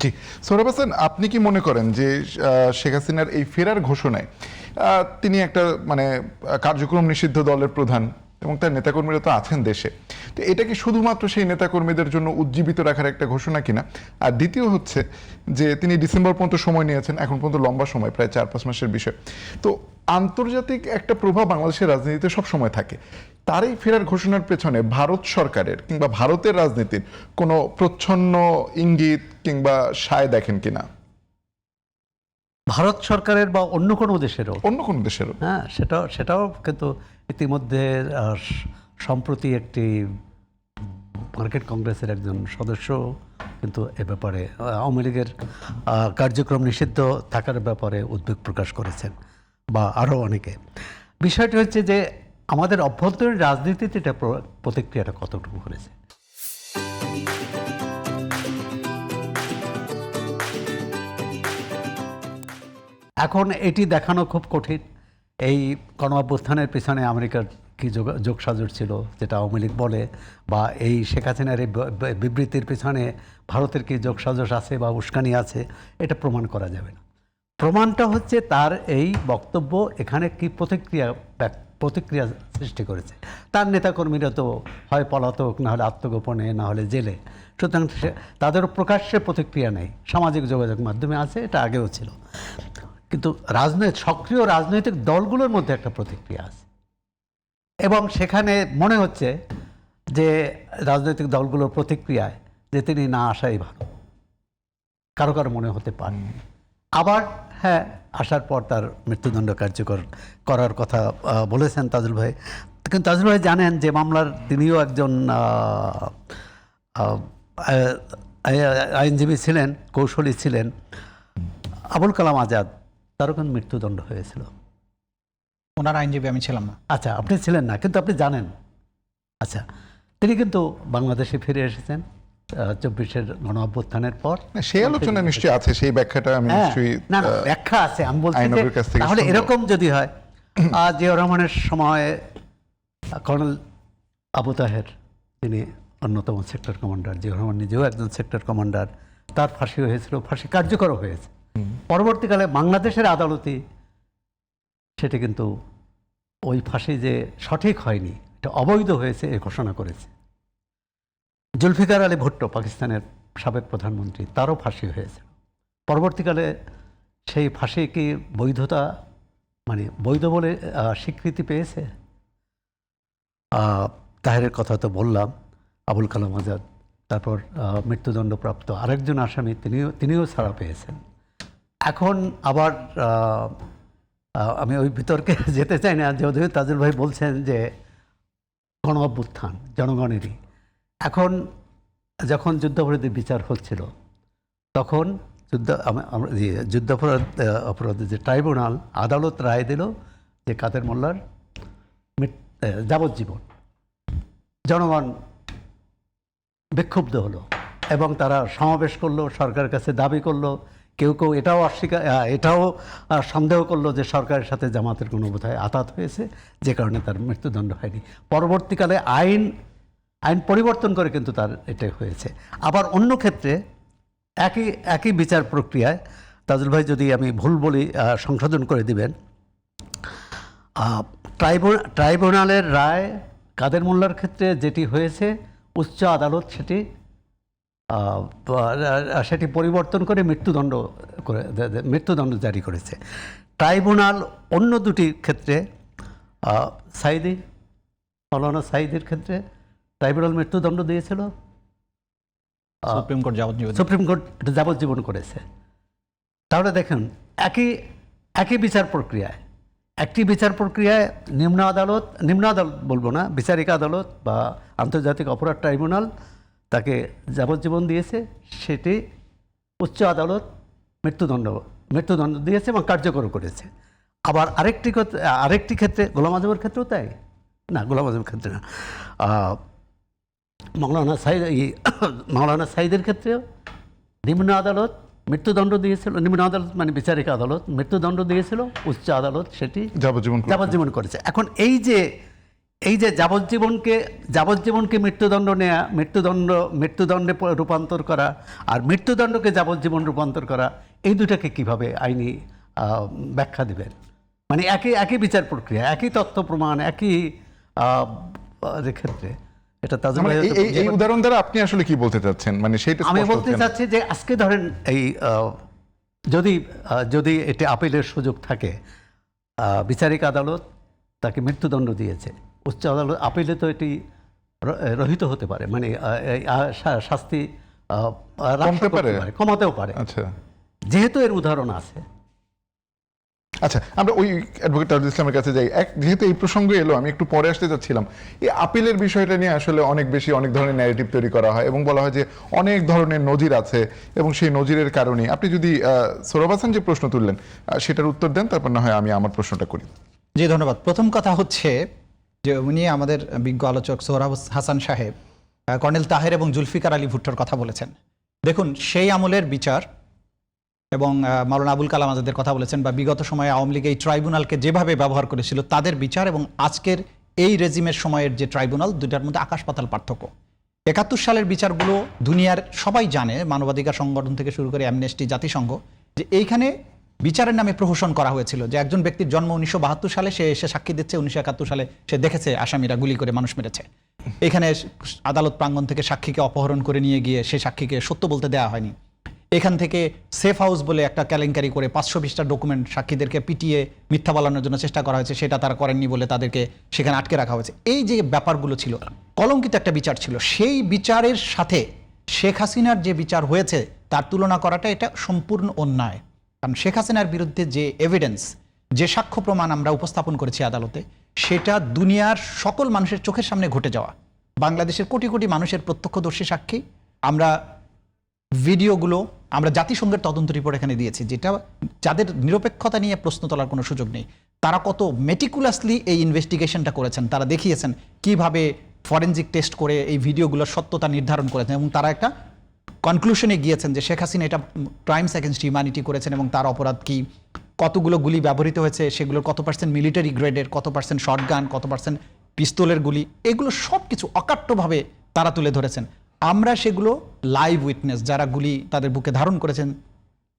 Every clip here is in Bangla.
জি, সোহরাব হাসান, আপনি কি মনে করেন যে শেখ হাসিনার এই ফেরার ঘোষণায় তিনি একটা কার্যক্রম নিষিদ্ধ দলের প্রধান এবং তার নেতাকর্মীরা তো আছেন দেশে, তো এটা কি শুধুমাত্র সেই নেতাকর্মীদের জন্য উজ্জীবিত রাখার একটা ঘোষণা কিনা? আর দ্বিতীয় হচ্ছে যে তিনি ডিসেম্বর পর্যন্ত সময় নিয়েছেন, এখন পর্যন্ত লম্বা সময়, প্রায় 4-5 মাসের বিষয়। তো আন্তর্জাতিক একটা প্রভাব বাংলাদেশের রাজনীতিতে সব সময় থাকে। তার এই ফেরার ঘোষণার পেছনে ভারত সরকারের কিংবা ভারতের রাজনীতির কোনো প্রচ্ছন্ন ইঙ্গিত কিংবা সায় দেখেন কিনা? ভারত সরকারের বা অন্য কোনো দেশেরও? অন্য কোনো দেশেরও। হ্যাঁ, সেটাও কিন্তু ইতিমধ্যে সম্প্রতি একটি মার্কেট কংগ্রেসের একজন সদস্য কিন্তু এ ব্যাপারে আওয়ামী লীগের কার্যক্রম নিষিদ্ধ থাকার ব্যাপারে উদ্বেগ প্রকাশ করেছেন, বা আরও অনেকে। বিষয়টি হচ্ছে যে আমাদের অভ্যন্তরীণ রাজনীতিতে এটা প্রতিক্রিয়াটা কতটুকু করেছে। এখন এটি দেখানো খুব কঠিন। এই গণঅভ্যুত্থানের পিছনে আমেরিকার কি যোগসাজশ ছিল যেটা আওয়ামী লীগ বলে, বা এই শেখ হাসিনার এই বিবৃতির পিছনে ভারতের কি যোগসাজশ আছে বা উস্কানি আছে, এটা প্রমাণ করা যাবে না। প্রমাণটা হচ্ছে তার এই বক্তব্য এখানে কি প্রতিক্রিয়া সৃষ্টি করেছে। তার নেতাকর্মীরা তো হয় পলাতক, না হলে আত্মগোপনে, না হলে জেলে। সুতরাং তাদের প্রকাশ্যে প্রতিক্রিয়া নেই, সামাজিক যোগাযোগ মাধ্যমে আছে, এটা আগেও ছিল। কিন্তু সক্রিয় রাজনৈতিক দলগুলোর মধ্যে একটা প্রতিক্রিয়া আছে, এবং সেখানে মনে হচ্ছে যে রাজনৈতিক দলগুলোর প্রতিক্রিয়ায় যে তিনি না আসাই ভালো, কারো কারো মনে হতে পারে। আবার হ্যাঁ, আসার পর তার মৃত্যুদণ্ড কার্যকর করার কথা বলেছেন তাজুল ভাই। কিন্তু তাজুল ভাই জানেন যে মামলার তিনিও একজন আইনজীবী ছিলেন, কৌশলী ছিলেন। আবুল কালাম আজাদ, তারও কিন্তু মৃত্যুদণ্ড হয়েছিল। ওনার আইনজীবী আমি ছিলাম না। আচ্ছা, আপনি ছিলেন না, কিন্তু আপনি জানেন। আচ্ছা, তিনি কিন্তু বাংলাদেশে ফিরে এসেছেন 24-এর গণঅভ্যুত্থানের পর। সেই আলোচনা নিশ্চয়ই আছে, সেই ব্যাখ্যাটা আমি নিশ্চয়ই না ব্যাখ্যা আছে। আমি বলছি তাহলে এরকম যদি হয়, জিয়াউর রহমানের সময় কর্নেল আবু তাহের, তিনি অন্যতম সেক্টর কমান্ডার, জিয়াউর রহমান নিজেও একজন সেক্টর কমান্ডার, তার ফাঁসি হয়েছিল, ফাঁসি কার্যকর হয়েছে। পরবর্তীকালে বাংলাদেশের আদালতে সেটি কিন্তু ওই ফাঁসি যে সঠিক হয়নি, এটা অবৈধ হয়েছে এ ঘোষণা করেছে। জুলফিকার আলী ভুট্টো, পাকিস্তানের সাবেক প্রধানমন্ত্রী, তারও ফাঁসি হয়েছে। পরবর্তীকালে সেই ফাঁসি কি বৈধতা বৈধ বলে স্বীকৃতি পেয়েছে? তাহেরের কথা তো বললাম, আবুল কালাম আজাদ, তারপর মৃত্যুদণ্ডপ্রাপ্ত আরেকজন আসামি, তিনিও ছাড়া পেয়েছেন। এখন আবার আমি ওই বিতর্কে যেতে চাই না, যদিও তাজুল ভাই বলছেন যে গণঅভ্যুত্থান জনগণেরই। এখন যখন যুদ্ধাপরাধীর বিচার হচ্ছিল, তখন যুদ্ধাপরাধের যে ট্রাইব্যুনাল, আদালত রায় দিল যে কাদের মোল্লার যাবজ্জীবন। জনগণ বিক্ষুব্ধ হলো এবং তারা সমাবেশ করলো, সরকারের কাছে দাবি করলো। কেউ কেউ এটাও সন্দেহ করলো যে সরকারের সাথে জামাতের কোনো বোধহয় আঘাত হয়েছে, যে কারণে তার মৃত্যুদণ্ড হয়নি। পরবর্তীকালে আইন পরিবর্তন করে কিন্তু তার এটাই হয়েছে। আবার অন্য ক্ষেত্রে একই বিচার প্রক্রিয়ায়, তাজুল ভাই যদি আমি ভুল বলি সংশোধন করে দিবেন, ট্রাইব্যুনালের রায় কাদের মোল্লার ক্ষেত্রে যেটি হয়েছে, উচ্চ আদালত সেটি পরিবর্তন করে মৃত্যুদণ্ড জারি করেছে। ট্রাইব্যুনাল অন্য দুটি ক্ষেত্রে, মৌলানা সাঈদীর ক্ষেত্রে ট্রাইব্যুনাল মৃত্যুদণ্ড দিয়েছিল, সুপ্রিম কোর্ট যাবজ্জীবন করেছে। তাহলে দেখুন, একই বিচার প্রক্রিয়ায়, একটি বিচার প্রক্রিয়ায় নিম্ন আদালত বলবো না, বিচারিক আদালত বা আন্তর্জাতিক অপরাধ ট্রাইব্যুনাল তাকে যাবজ্জীবন দিয়েছে, সেটি উচ্চ আদালত মৃত্যুদণ্ড দিয়েছে এবং কার্যকর করেছে। আবার আরেকটি ক্ষেত্রে, গোলাম আজমের ক্ষেত্রেও তাই না, গোলাম আজমের ক্ষেত্রে না, মৌলানা সাঈদের ক্ষেত্রেও নিম্ন আদালত মৃত্যুদণ্ড দিয়েছিল। নিম্ন আদালত বিচারিক আদালত মৃত্যুদণ্ড দিয়েছিল, উচ্চ আদালত সেটি যাবজ্জীবন করেছে। এখন এই যে এই যে যাবজ্জীবনকে মৃত্যুদণ্ড নেয়া, মৃত্যুদণ্ডে রূপান্তর করা আর মৃত্যুদণ্ডকে যাবজ্জীবন রূপান্তর করা, এই দুটাকে কিভাবে আইনি ব্যাখ্যা দিবেন? মানে একই বিচার প্রক্রিয়া, একই তথ্য প্রমাণ, একই ক্ষেত্রে এটা তাজুল মানে ভাই হয়তো এই উদাহরণ দ্বারা আপনি আসলে কি বলতে চাচ্ছেন, মানে সেইটা আমি স্পষ্ট বলতে হচ্ছে না। চাচ্ছি যে আজকে ধরেন এই যদি এটি আপিলের সুযোগ থাকে, বিচারিক আদালত তাকে মৃত্যুদণ্ড দিয়েছে, উচ্চ আদালত আপিলে তো এটি রহিত হতে পারে, মানে শাস্তি হ্রাস করতে পারে, কমাতেও পারে। আচ্ছা যেহেতু এর উদাহরণ আছে। আচ্ছা, আমরা ওই অ্যাডভোকেট তাজুল ইসলামের কাছে যাই। যেহেতু এই প্রসঙ্গ এলো, আমি একটু পরে আসতে চাচ্ছিলাম। এই আপিলের বিষয়টা নিয়ে আসলে অনেক ধরনের ন্যারেটিভ তৈরি করা হয় এবং বলা হয় যে অনেক ধরনের নজির আছে এবং সেই নজিরের কারণে আপনি যদি সোহরাব হাসান যে প্রশ্ন তুললেন সেটার উত্তর দেন, তারপর না হয় আমি আমার প্রশ্নটা করি। জি ধন্যবাদ। প্রথম কথা হচ্ছে যে উনি আমাদের বিজ্ঞ আলোচক সোহরাব হাসান সাহেব কর্নেল তাহের এবং জুলফিকার আলী ভুট্টোর কথা বলেছেন। দেখুন, সেই আমলের বিচার এবং মাওলানা আবুল কালাম আজাদের কথা বলেছেন, বা বিগত সময়ে আওয়ামী লীগ এই ট্রাইব্যুনালকে যেভাবে ব্যবহার করেছিল তাদের বিচার এবং আজকের এই রেজিমের সময়ের যে ট্রাইব্যুনাল, দুটার মধ্যে আকাশ পাতাল পার্থক্য। ৭১ সালের বিচারগুলো দুনিয়ার সবাই জানে, মানবাধিকার সংগঠন থেকে শুরু করে অ্যামনেস্টি, জাতিসংঘ, যে এইখানে বিচারের নামে প্রহসন করা হয়েছিল যে একজন ব্যক্তির জন্ম 1972 সালে, সে এসে সাক্ষী দিচ্ছে 1971 সালে সে দেখেছে আসামিরা গুলি করে মানুষ মেরেছে। এখানে আদালত প্রাঙ্গণ থেকে সাক্ষীকে অপহরণ করে নিয়ে গিয়ে সেই সাক্ষীকে সত্য বলতে দেওয়া হয়নি। এখান থেকে সেফ হাউস বলে একটা কেলেঙ্কারি করে 520টা ডকুমেন্ট সাক্ষীদেরকে পিটিয়ে মিথ্যা বলানোর জন্য চেষ্টা করা হয়েছে, সেটা তারা করেননি বলে তাদেরকে সেখানে আটকে রাখা হয়েছে। এই যে ব্যাপারগুলো ছিল, কলঙ্কিত একটা বিচার ছিল। সেই বিচারের সাথে শেখ হাসিনার যে বিচার হয়েছে তার তুলনা করাটা এটা সম্পূর্ণ অন্যায়। কারণ শেখ হাসিনার বিরুদ্ধে যে এভিডেন্স, যে সাক্ষ্য প্রমাণ আমরা উপস্থাপন করেছি আদালতে, সেটা দুনিয়ার সকল মানুষের চোখের সামনে ঘটে যাওয়া, বাংলাদেশের কোটি কোটি মানুষের প্রত্যক্ষদর্শী সাক্ষী। আমরা ভিডিওগুলো আমরা জাতিসংঘের তদন্ত রিপোর্ট এখানে দিয়েছি, যেটা যাদের নিরপেক্ষতা নিয়ে প্রশ্ন তোলার কোনো সুযোগ নেই। তারা কত মেটিকুলাসলি এই ইনভেস্টিগেশনটা করেছেন, তারা দেখিয়েছেন কিভাবে ফরেনজিক টেস্ট করে এই ভিডিওগুলোর সত্যতা নির্ধারণ করেছেন এবং তারা একটা কনক্লুশনে গিয়েছেন যে শেখ হাসিনা এটা ক্রাইমস এগেনস্ট হিউম্যানিটি করেছেন এবং তার অপরাধ কি, কতগুলো গুলি ব্যবহৃত হয়েছে, সেগুলোর কত পার্সেন্ট মিলিটারি গ্রেডের, কত পার্সেন্ট শর্টগান, কত পার্সেন্ট পিস্তলের গুলি, এগুলো সব কিছু অকাট্যভাবে তারা তুলে ধরেছেন। আমরা সেগুলো লাইভ উইটনেস, যারা গুলি তাদের বুকে ধারণ করেছেন,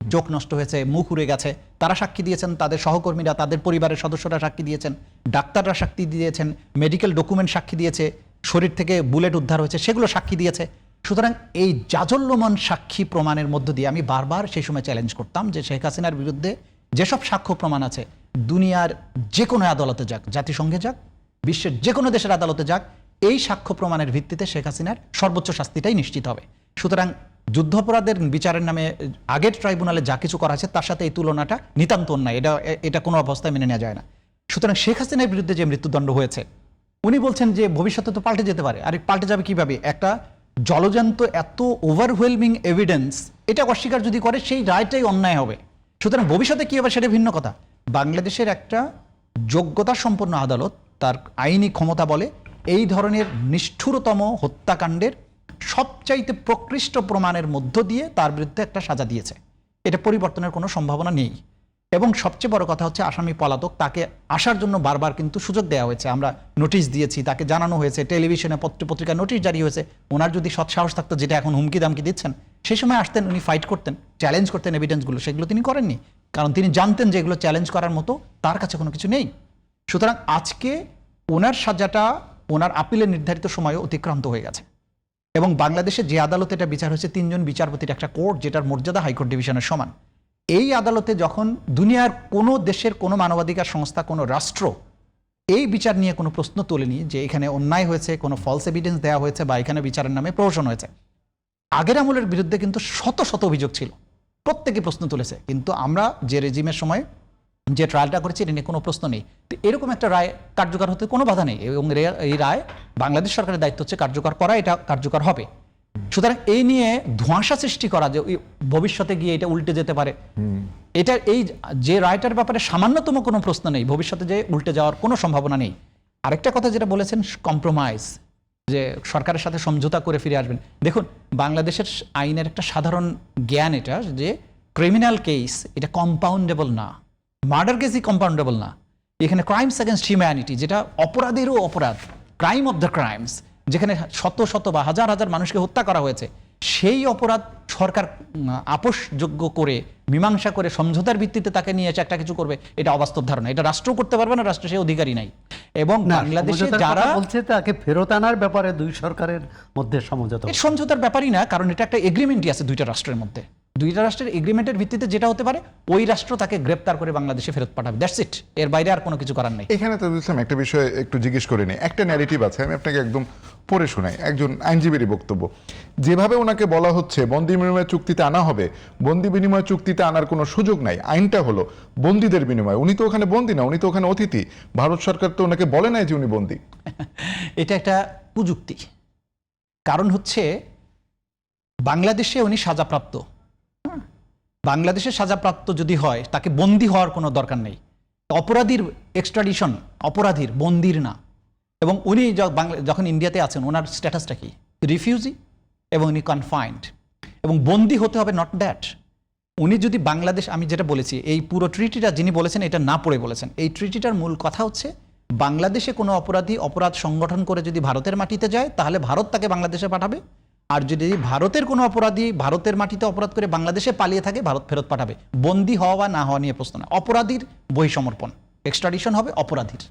চোখ নষ্ট হয়েছে, মুখ উড়ে গেছে, তারা সাক্ষী দিয়েছেন, তাদের সহকর্মীরা, তাদের পরিবারের সদস্যরা সাক্ষী দিয়েছেন, ডাক্তাররা সাক্ষী দিয়েছেন, মেডিকেল ডকুমেন্ট সাক্ষী দিয়েছে, শরীর থেকে বুলেট উদ্ধার হয়েছে সেগুলো সাক্ষী দিয়েছে। সুতরাং এই জাজল্যমান সাক্ষী প্রমাণের মধ্য দিয়ে আমি বারবার সেই সময় চ্যালেঞ্জ করতাম যে শেখ হাসিনার বিরুদ্ধে যেসব সাক্ষ্য প্রমাণ আছে, দুনিয়ার যে কোনো আদালতে যাক, জাতিসংঘে যাক, বিশ্বের যে কোনো দেশের আদালতে যাক, এই সাক্ষ্য প্রমাণের ভিত্তিতে শেখ হাসিনার সর্বোচ্চ শাস্তিটাই নিশ্চিত হবে। সুতরাং যুদ্ধাপরাধের বিচারের নামে আগের ট্রাইব্যুনালে যা কিছু করা আছে তার সাথে এই তুলনাটা নিতান্ত অন্যায়, এটা কোনো অবস্থায় মেনে নেওয়া যায় না। সুতরাং শেখ হাসিনার বিরুদ্ধে যে মৃত্যুদণ্ড হয়েছে, উনি বলছেন যে ভবিষ্যতে তো পাল্টে যেতে পারে। আর পাল্টে যাবে কিভাবে? একটা জলজান্ত এত ওভারওয়েলমিং এভিডেন্স, এটা অস্বীকার যদি করে সেই রায়টাই অন্যায় হবে। সুতরাং ভবিষ্যতে কি হবে সেটা ভিন্ন কথা। বাংলাদেশের একটা যোগ্যতা সম্পন্ন আদালত তার আইনি ক্ষমতা বলে এই ধরনের নিষ্ঠুরতম হত্যাকাণ্ডের সবচাইতে প্রকৃষ্ট প্রমাণের মধ্য দিয়ে তার বিরুদ্ধে একটা সাজা দিয়েছে। এটা পরিবর্তনের কোনো সম্ভাবনা নেই। এবং সবচেয়ে বড় কথা হচ্ছে আসামি পলাতক, তাকে আসার জন্য বারবার কিন্তু সুযোগ দেওয়া হয়েছে, আমরা নোটিশ দিয়েছি, তাকে জানানো হয়েছে, টেলিভিশনে পত্রিকা নোটিশ জারি হয়েছে। ওনার যদি সৎসাহস থাকতো, যেটা এখন হুমকি দামকি দিচ্ছেন, সেই সময় আসতেন, উনি ফাইট করতেন, চ্যালেঞ্জ করতেন এভিডেন্সগুলো, সেগুলো তিনি করেননি। কারণ তিনি জানতেন যে এগুলো চ্যালেঞ্জ করার মতো তার কাছে কোনো কিছু নেই। সুতরাং আজকে ওনার সাজাটা ওনার আপিলের নির্ধারিত সময়ও অতিক্রান্ত হয়ে গেছে। এবং বাংলাদেশে যে আদালতে এটা বিচার হয়েছে 3 জন বিচারপতির একটা কোর্ট, যেটার মর্যাদা হাইকোর্ট ডিভিশনের সমান, এই আদালতে যখন দুনিয়ার কোনো দেশের কোনো মানবাধিকার সংস্থা, কোনো রাষ্ট্র এই বিচার নিয়ে কোনো প্রশ্ন তোলেনি যে এখানে অন্যায় হয়েছে, কোনো ফলস এভিডেন্স দেওয়া হয়েছে বা এখানে বিচারের নামে প্রহসন হয়েছে। আগের আমলের বিরুদ্ধে কিন্তু শত শত অভিযোগ ছিল, প্রত্যেকে প্রশ্ন তুলেছে, কিন্তু আমরা যে রেজিমের সময় যে ট্রায়ালটা করেছি এটা নিয়ে কোনো প্রশ্ন নেই। তো এরকম একটা রায় কার্যকর হতে কোনো বাধা নেই এবং এই রায় বাংলাদেশ সরকারের দায়িত্ব হচ্ছে কার্যকর করা, এটা কার্যকর হবে। সুতরাং এই নিয়ে ধোঁয়াশা সৃষ্টি করা যে ভবিষ্যতে গিয়ে এটা উল্টে যেতে পারে, এটা এই যে রায়টার ব্যাপারে সামান্যতম কোনো প্রশ্ন নেই, ভবিষ্যতে যে উল্টে যাওয়ার কোনো সম্ভাবনা নেই। আরেকটা কথা যেটা বলেছেন কম্প্রোমাইজ, যে সরকারের সাথে সমঝোতা করে ফিরে আসবেন। দেখুন, বাংলাদেশের আইনের একটা সাধারণ জ্ঞান এটা যে ক্রিমিনাল কেস এটা কম্পাউন্ডেবল না, মার্ডার কেসই কম্পাউন্ডেবল না। এখানে ক্রাইমস এগেনস্ট হিউম্যানিটি, যেটা অপরাধেরও অপরাধ, ক্রাইম অফ দ্য ক্রাইমস, যেখানে শত শত বা হাজার হাজার মানুষকে হত্যা করা হয়েছে, সেই অপরাধ সরকার আপোষযোগ্য করে মীমাংসা করে সমঝোতার ভিত্তিতে তাকে নিয়ে এসে একটা কিছু করবে, এটা অবাস্তব ধারণা। এটা রাষ্ট্র করতে পারবে না, রাষ্ট্র সেই অধিকারী নাই। এবং না, বাংলাদেশে সমঝোতার যারা কথা বলছে তাকে ফেরত আনার ব্যাপারে দুই সরকারের মধ্যে সমঝোতা এর সমঝোতার ব্যাপারই না, কারণ এটা একটা এগ্রিমেন্টই আছে দুইটা রাষ্ট্রের মধ্যে। দুইটা রাষ্ট্রের এগ্রিমেন্টের ভিত্তিতে যেটা হতে পারে, ওই রাষ্ট্র তাকে গ্রেপ্তার করে বাংলাদেশে ফেরত পাঠাবে, দ্যাটস ইট। এর বাইরে আর কোনো কিছু করার নেই। এখানে তো বুঝলাম একটা বিষয় একটু জিজ্ঞেস করে নিই। একটা ন্যারেটিভ আছে, আমি আপনাকে একদম পড়ে শোনাই, একজন আইনজীবীর বক্তব্য। যেভাবে ওনাকে বলা হচ্ছে বন্দি বিনিময় চুক্তিতে আনা হবে, বন্দি বিনিময় চুক্তিতে আনার কোনো সুযোগ নাই, আইনটা হলো বন্দীদের বিনিময়। উনি তো ওখানে বন্দী না, উনি তো ওখানে অতিথি। ভারত সরকার তো ওনাকে বলে নাই যে উনি বন্দী। এটা একটা কুযুক্তি। কারণ হচ্ছে বাংলাদেশে উনি সাজাপ্রাপ্ত। বাংলাদেশে সাজাপ্রাপ্ত যদি হয়, তাকে বন্দী হওয়ার কোনো দরকার নেই। অপরাধীর এক্সট্রাডিশন, অপরাধীর, বন্দির না। এবং উনি যখন ইন্ডিয়াতে আছেন, ওনার স্ট্যাটাসটা কি? রিফিউজি, এবং উনি কনফাইন্ড, এবং বন্দি হতে হবে, নট দ্যাট। উনি যদি বাংলাদেশ, আমি যেটা বলেছি, এই পুরো ট্রিটিটা যিনি বলেছেন, এটা না পড়ে বলেছেন। এই ট্রিটিটার মূল কথা হচ্ছে, বাংলাদেশে কোনো অপরাধী অপরাধ সংগঠন করে যদি ভারতের মাটিতে যায়, তাহলে ভারত তাকে বাংলাদেশে পাঠাবে। আর যদি ভারতের কোনো অপরাধী ভারতের মাটিতে অপরাধ করে বাংলাদেশে পালিয়ে থাকে, ভারত ফেরত পাঠাবে। বন্দী হওয়া বা না হওয়া নিয়ে প্রশ্ন না, অপরাধীর বহিঃসমর্পণ, এক্সট্রাডিশন হবে অপরাধীর।